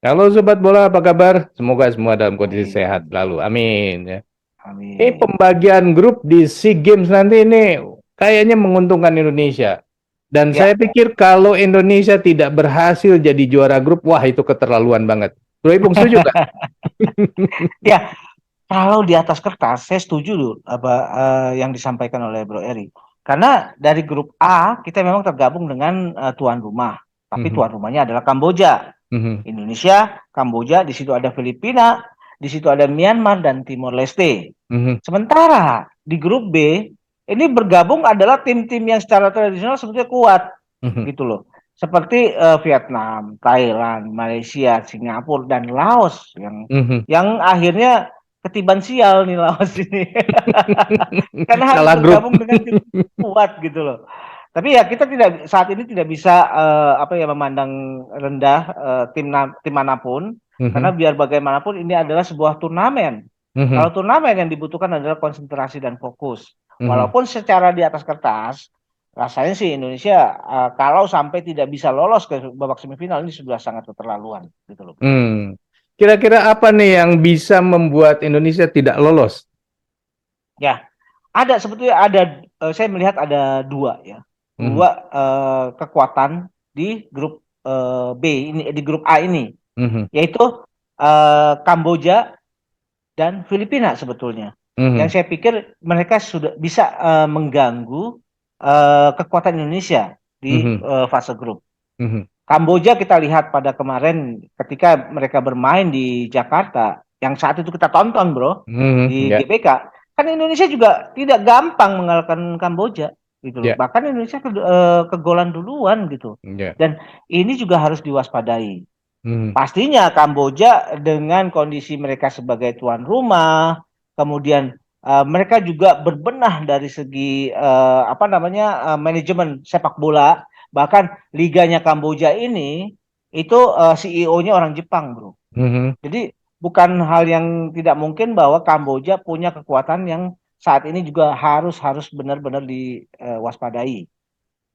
Halo Sobat Bola, apa kabar? Semoga semua dalam kondisi sehat Amin. selalu. Amin. Ya. Ini Amin. pembagian grup di SEA Games nanti ini kayaknya menguntungkan Indonesia. Dan saya Ya, pikir kalau Indonesia tidak berhasil jadi juara grup, wah itu keterlaluan banget. Bro Ipung setuju nggak? ya. Kalau di atas kertas, saya setuju dulu apa yang disampaikan oleh Bro Eri. Karena dari grup A kita memang tergabung dengan tuan rumah, tapi Mhm, tuan rumahnya adalah Kamboja, mhm, Indonesia, Kamboja. Di situ ada Filipina, di situ ada Myanmar dan Timor Leste. mhm, Sementara di grup B ini bergabung adalah tim-tim yang secara tradisional sebetulnya kuat, mhm, gitu loh. Seperti Vietnam, Thailand, Malaysia, Singapura dan Laos mhm. yang akhirnya ketiban sial nih Laos ini. Karena harus Salah grup. bergabung dengan tim kuat gitu loh. Tapi ya kita tidak saat ini tidak bisa apa ya memandang rendah tim manapun karena Mhm, biar bagaimanapun ini adalah sebuah turnamen. Kalau mhm, turnamen yang dibutuhkan adalah konsentrasi dan fokus. mhm. Walaupun secara di atas kertas rasanya sih Indonesia kalau sampai tidak bisa lolos ke babak semifinal ini sudah sangat keterlaluan gitu loh, Bro. Hmm. Kira-kira apa nih yang bisa membuat Indonesia tidak lolos? Ya, ada sebetulnya ada saya melihat ada dua ya. Mhm, Dua kekuatan di grup B ini di grup A ini mhm, yaitu Kamboja dan Filipina sebetulnya. Yang mhm, saya pikir mereka sudah bisa mengganggu kekuatan Indonesia di mhm, fase grup. mhm, Kamboja kita lihat pada kemarin ketika mereka bermain di Jakarta, yang saat itu kita tonton, Bro, mhm. di Ya, GBK, kan Indonesia juga tidak gampang mengalahkan Kamboja gitu loh. ya, Bahkan Indonesia kegolan duluan gitu. ya. Dan ini juga harus diwaspadai. Mhm, Pastinya Kamboja dengan kondisi mereka sebagai tuan rumah, kemudian mereka juga berbenah dari segi apa namanya manajemen sepak bola, bahkan liganya Kamboja ini itu CEO-nya orang Jepang, Bro. mhm, Jadi bukan hal yang tidak mungkin bahwa Kamboja punya kekuatan yang saat ini juga harus harus benar-benar diwaspadai.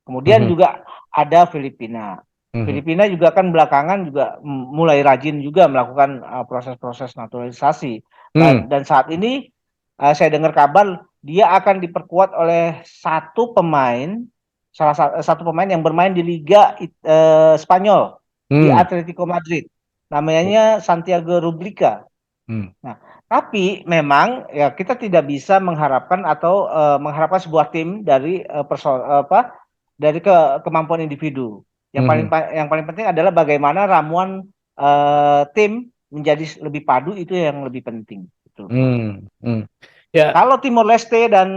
Kemudian mhm, juga ada Filipina. mhm, Filipina juga kan belakangan juga mulai rajin juga melakukan proses-proses naturalisasi. mhm, Dan saat ini saya dengar kabar dia akan diperkuat oleh satu pemain yang bermain di Liga Spanyol di mhm, Atletico Madrid. Namanya Santiago Rubrica. mhm, Nah, tapi memang ya kita tidak bisa mengharapkan atau mengharapkan sebuah tim dari apa dari kemampuan individu. mhm, Yang paling penting adalah bagaimana ramuan tim menjadi lebih padu itu yang lebih penting. Betul, Bro. mhm, mhm. Ya, Kalau Timor Leste dan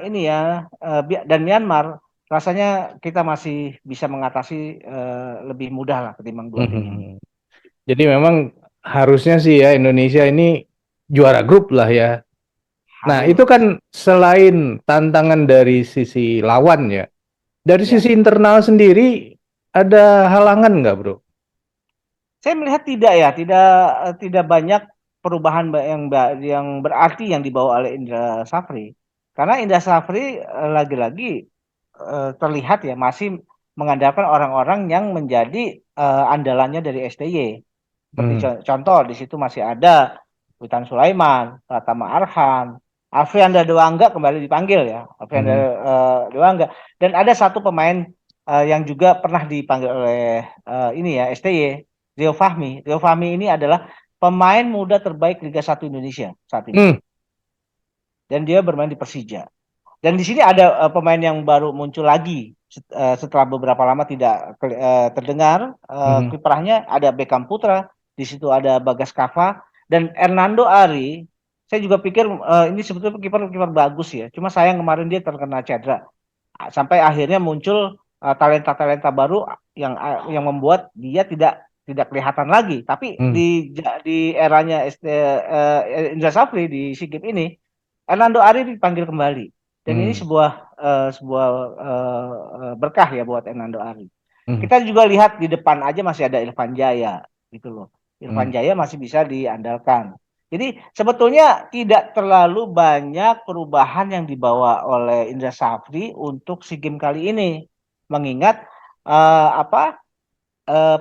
ini ya dan Myanmar rasanya kita masih bisa mengatasi lebih mudah lah ketimbang dua tim ini. mhm. Jadi memang harusnya sih ya Indonesia ini juara grup lah ya. Nah, itu Harus. kan selain tantangan dari sisi lawan ya, dari Ya. sisi internal sendiri ada halangan nggak, Bro? Saya melihat tidak ya, tidak banyak perubahan yang berarti yang dibawa oleh Indra Safri. Karena Indra Safri lagi-lagi terlihat ya masih mengandalkan orang-orang yang menjadi andalannya dari STY. Seperti Mhm, contoh di situ masih ada Witan Sulaiman, Pratama Arhan, Alfianda Dewangga kembali dipanggil ya, Alfianda mhm, Dewangga. Dan ada satu pemain yang juga pernah dipanggil oleh ini ya STY, Rio Fahmi. Rio Fahmi ini adalah pemain muda terbaik Liga 1 Indonesia saat ini. mhm, Dan dia bermain di Persija. Dan di sini ada pemain yang baru muncul lagi setelah beberapa lama tidak terdengar mhm, kiprahnya ada Beckham Putra, di situ ada Bagas Kava dan Hernando Ari. Saya juga pikir ini sebetulnya kiper kiper bagus ya. Cuma sayang kemarin dia terkena cedera. Sampai akhirnya muncul talenta-talenta baru yang membuat dia tidak kelihatan lagi. Tapi mhm, di eranya Indra Safri di SEA Games ini Hernando Ari dipanggil kembali dan ini mhm, sebuah berkah ya buat Hernando Ari. mhm, Kita juga lihat di depan aja masih ada Irfan Jaya gitu loh. Irfan mhm, Jaya masih bisa diandalkan. Jadi sebetulnya tidak terlalu banyak perubahan yang dibawa oleh Indra Safri untuk SEA Games kali ini. Mengingat apa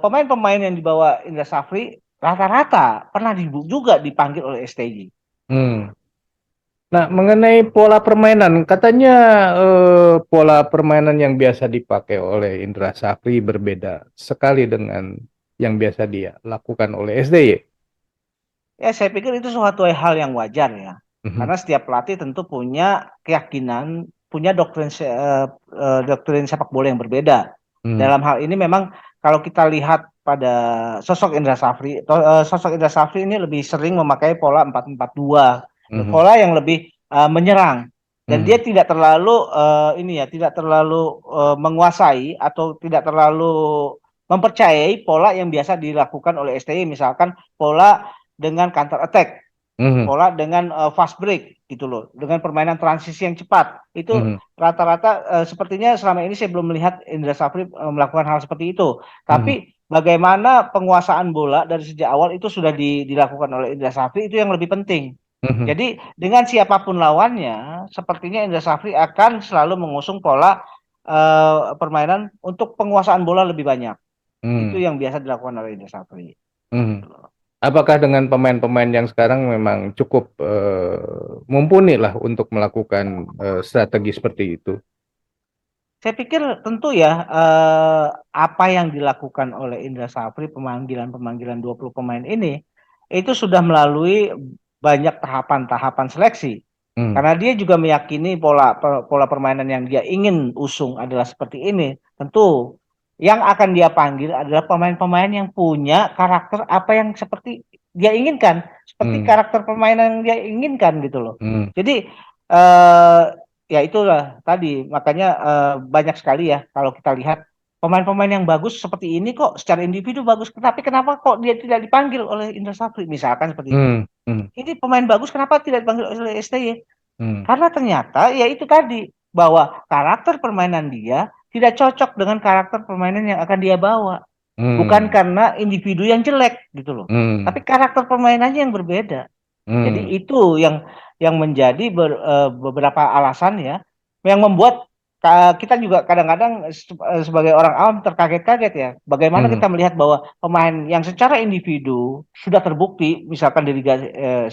pemain-pemain yang dibawa Indra Safri rata-rata pernah juga dipanggil oleh STY. Hmm. Nah, mengenai pola permainan, katanya pola permainan yang biasa dipakai oleh Indra Safri berbeda sekali dengan yang biasa dia lakukan oleh SDY. Ya, saya pikir itu suatu hal yang wajar ya. Mhm, Karena setiap pelatih tentu punya keyakinan, punya doktrin sepak bola yang berbeda. mhm, Dalam hal ini memang kalau kita lihat pada sosok Indra Safri, sosok Indra Safri ini lebih sering memakai pola 4-4-2, mhm, pola yang lebih menyerang. Dan dia mhm, tidak terlalu tidak terlalu menguasai atau tidak terlalu mempercayai pola yang biasa dilakukan oleh STY, misalkan pola dengan counter attack, mhm, pola dengan fast break gitu loh, dengan permainan transisi yang cepat. Itu mhm, rata-rata sepertinya selama ini saya belum melihat Indra Safri melakukan hal seperti itu. mhm, Tapi bagaimana penguasaan bola dari sejak awal itu sudah dilakukan oleh Indra Safri, itu yang lebih penting. mhm, Jadi dengan siapapun lawannya, sepertinya Indra Safri akan selalu mengusung pola permainan untuk penguasaan bola lebih banyak. Itu mhm, yang biasa dilakukan oleh Indra Safri. mhm. Apakah dengan pemain-pemain yang sekarang memang cukup mumpuni lah untuk melakukan strategi seperti itu? Saya pikir tentu ya apa yang dilakukan oleh Indra Safri, pemanggilan-pemanggilan 20 pemain ini itu sudah melalui banyak tahapan-tahapan seleksi. Hmm, Karena dia juga meyakini pola permainan yang dia ingin usung adalah seperti ini. Tentu yang akan dia panggil adalah pemain-pemain yang punya karakter apa yang seperti dia inginkan, seperti hmm, karakter permainan yang dia inginkan gitu loh. hmm, Jadi eh, ya itulah tadi makanya banyak sekali ya kalau kita lihat pemain-pemain yang bagus seperti ini kok secara individu bagus, tapi kenapa kok dia tidak dipanggil oleh Indra Safri misalkan seperti itu. hmm, hmm, Ini pemain bagus kenapa tidak dipanggil oleh STY? hmm, Karena ternyata ya itu tadi bahwa karakter permainan dia tidak cocok dengan karakter permainan yang akan dia bawa. Bukan hmm, karena individu yang jelek gitu loh, tapi hmm, karakter permainannya yang berbeda. Jadi hmm, itu yang menjadi beberapa alasan ya, yang membuat kita juga kadang-kadang sebagai orang awam terkaget-kaget ya. Bagaimana hmm, kita melihat bahwa pemain yang secara individu sudah terbukti, misalkan di Liga 1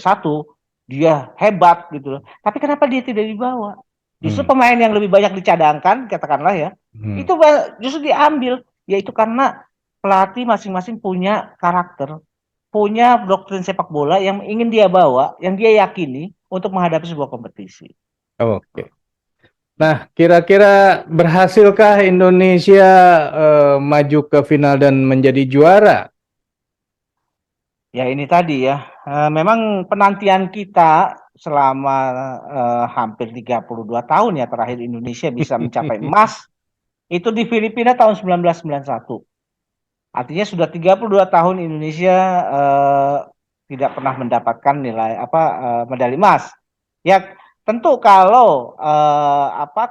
dia hebat gitu loh. Tapi kenapa dia tidak dibawa? Justru hmm, pemain yang lebih banyak dicadangkan, katakanlah ya, hmm, itu justru diambil, yaitu karena pelatih masing-masing punya karakter, punya doktrin sepak bola yang ingin dia bawa, yang dia yakini untuk menghadapi sebuah kompetisi. oke. Nah, kira-kira berhasilkah Indonesia maju ke final dan menjadi juara? Ya ini tadi ya, memang penantian kita selama hampir 32 tahun ya terakhir Indonesia bisa mencapai emas itu di Filipina tahun 1991. Artinya sudah 32 tahun Indonesia tidak pernah mendapatkan nilai medali emas. Ya tentu kalau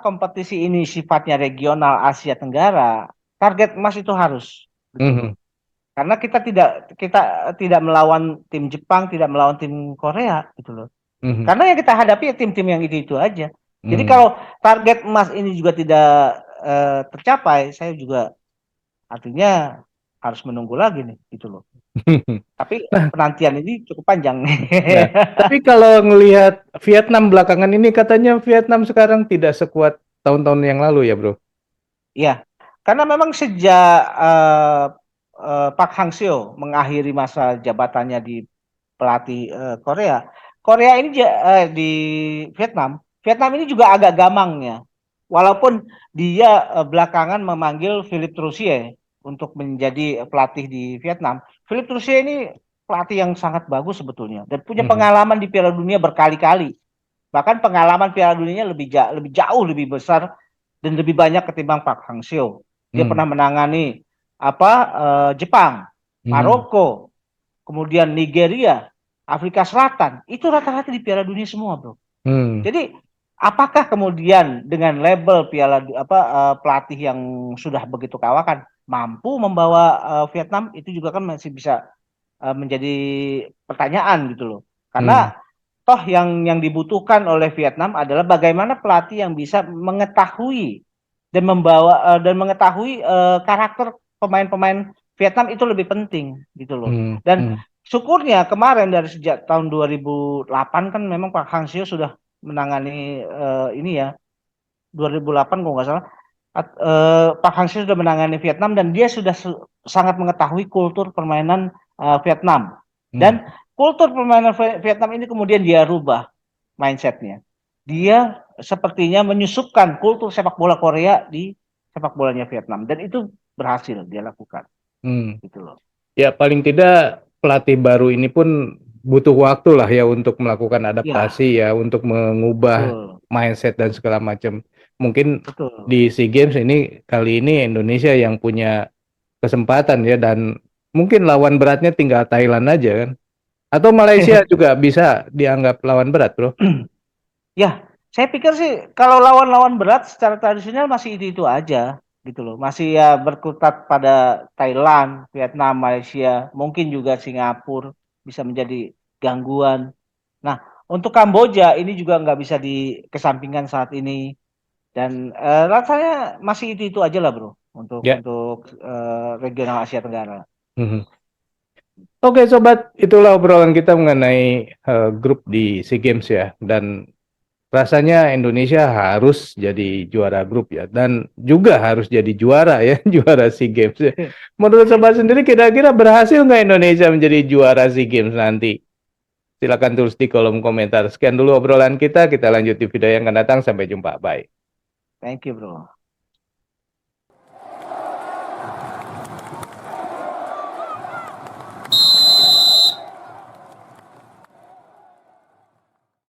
kompetisi ini sifatnya regional Asia Tenggara, target emas itu harus gitu loh. Mhm, Karena kita tidak melawan tim Jepang, tidak melawan tim Korea gitu loh. mhm, Karena yang kita hadapi ya tim-tim yang itu aja. Jadi mhm. kalau target emas ini juga tidak tercapai, saya juga artinya harus menunggu lagi nih gitu loh. Tapi Nah, penantian ini cukup panjang nih. ya. Tapi kalau ngelihat Vietnam belakangan ini katanya Vietnam sekarang tidak sekuat tahun-tahun yang lalu ya, Bro. Ya, karena memang sejak Park Hang-seo mengakhiri masa jabatannya di pelatih Korea, Korea ini di Vietnam ini juga agak gamang ya. Walaupun dia belakangan memanggil Philippe Troussier untuk menjadi pelatih di Vietnam. Philippe Troussier ini pelatih yang sangat bagus sebetulnya dan punya Mhm, pengalaman di Piala Dunia berkali-kali. Bahkan pengalaman Piala Dunianya lebih jauh lebih besar dan lebih banyak ketimbang Park Hang-seo. Dia mhm, pernah menangani Jepang, mhm, Maroko, kemudian Nigeria, Afrika Selatan. Itu rata-rata di Piala Dunia semua, Bro. mhm, Jadi apakah kemudian dengan label pelatih yang sudah begitu kawakan mampu membawa Vietnam, itu juga kan masih bisa menjadi pertanyaan gitu loh. mhm, Karena toh yang dibutuhkan oleh Vietnam adalah bagaimana pelatih yang bisa mengetahui dan membawa dan mengetahui karakter pemain-pemain Vietnam itu lebih penting gitu loh. Hmm, Dan syukurnya kemarin dari sejak tahun 2008 kan memang Pak Hang Seo sudah menangani ini ya 2008 kalau nggak salah Pak Hang Seo sudah menangani Vietnam dan dia sudah sangat mengetahui kultur permainan Vietnam hmm, dan kultur permainan Vietnam ini kemudian dia rubah mindsetnya. Dia sepertinya menyusupkan kultur sepak bola Korea di sepak bolanya Vietnam dan itu berhasil dia lakukan hmm. gitu loh. Ya paling tidak pelatih baru ini pun butuh waktu lah ya untuk melakukan Ya, adaptasi ya, untuk mengubah betul. mindset dan segala macam. Mungkin Betul. di SEA Games ini kali ini Indonesia yang punya kesempatan ya, dan mungkin lawan beratnya tinggal Thailand aja kan. Atau Malaysia juga bisa dianggap lawan berat, Bro. Ya, saya pikir sih kalau lawan-lawan berat secara tradisional masih itu aja gitu loh. Masih ya berkutat pada Thailand, Vietnam, Malaysia, mungkin juga Singapura bisa menjadi gangguan. Nah, untuk Kamboja ini juga nggak bisa dikesampingkan saat ini dan rasanya masih itu aja lah bro Ya. untuk regional Asia Tenggara. Mhm. Oke sobat, itulah obrolan kita mengenai grup di SEA Games ya. Dan rasanya Indonesia harus jadi juara grup ya, dan juga harus jadi juara ya, juara SEA Games ya. Menurut sobat sendiri, kira-kira berhasil nggak Indonesia menjadi juara SEA Games nanti? Silakan tulis di kolom komentar. Sekian dulu obrolan kita lanjut di video yang akan datang. Sampai jumpa, bye. Thank you bro.